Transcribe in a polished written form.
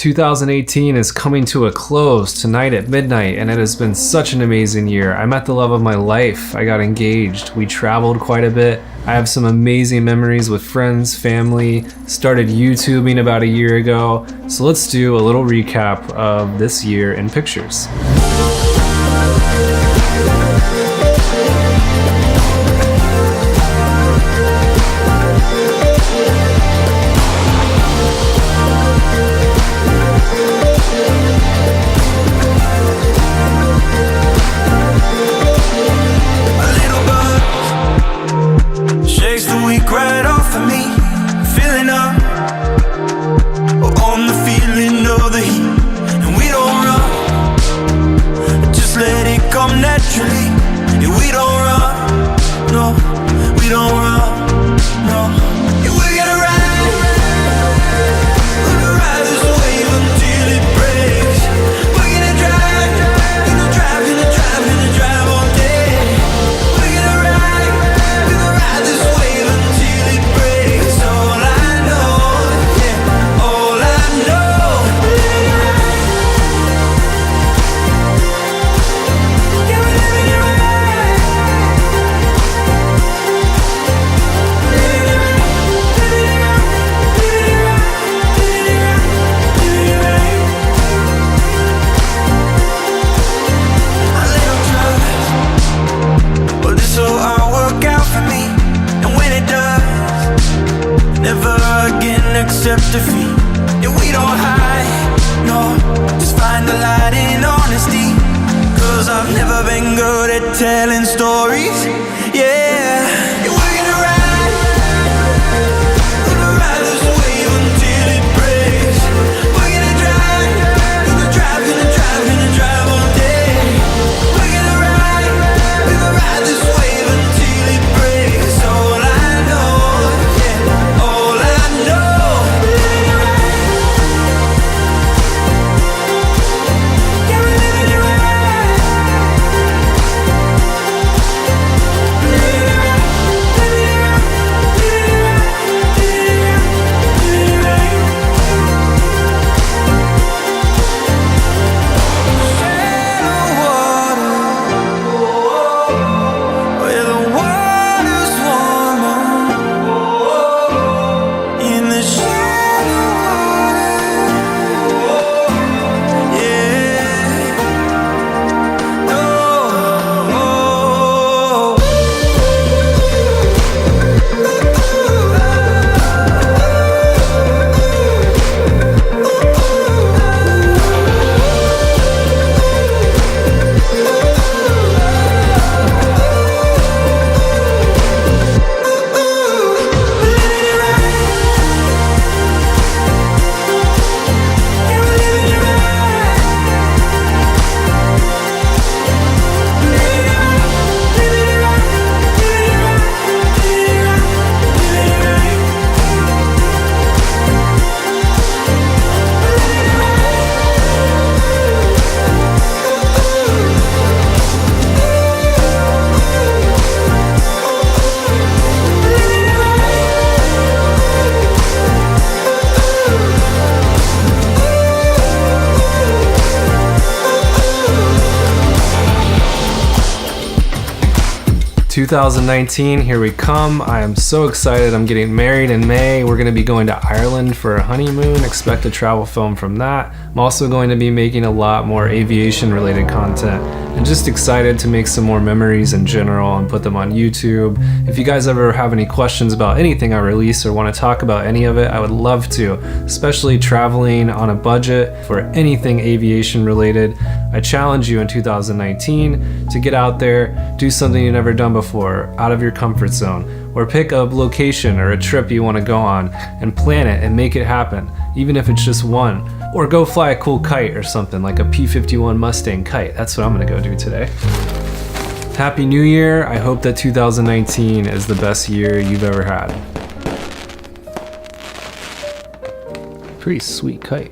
2018 is coming to a close tonight at midnight, and it has been such an amazing year. I met the love of my life. I got engaged. We traveled quite a bit. I have some amazing memories with friends, family, started YouTubing about a year ago. So let's do a little recap of this year in pictures. Accept defeat, and we don't hide, no, just find the light in honesty, 'cause I've never been good at telling stories, yeah, and we're gonna ride this wave until it breaks, we're gonna drive all day, we're gonna ride this wave until it breaks, all I know, yeah, all I know. 2019, here we come. I am so excited. I'm getting married in May. We're going to be going to Ireland for a honeymoon. Expect a travel film from that. I'm also going to be making a lot more aviation related content, and just excited to make some more memories in general and put them on YouTube. If you guys ever have any questions about anything I release or want to talk about any of it, I would love to, especially traveling on a budget for anything aviation related. I challenge you in 2019 to get out there, do something you've never done before, out of your comfort zone, or pick a location or a trip you want to go on and plan it and make it happen, even if it's just one. Or go fly a cool kite or something, like a P-51 Mustang kite. That's what I'm gonna go do today. Happy New Year. I hope that 2019 is the best year you've ever had. Pretty sweet kite.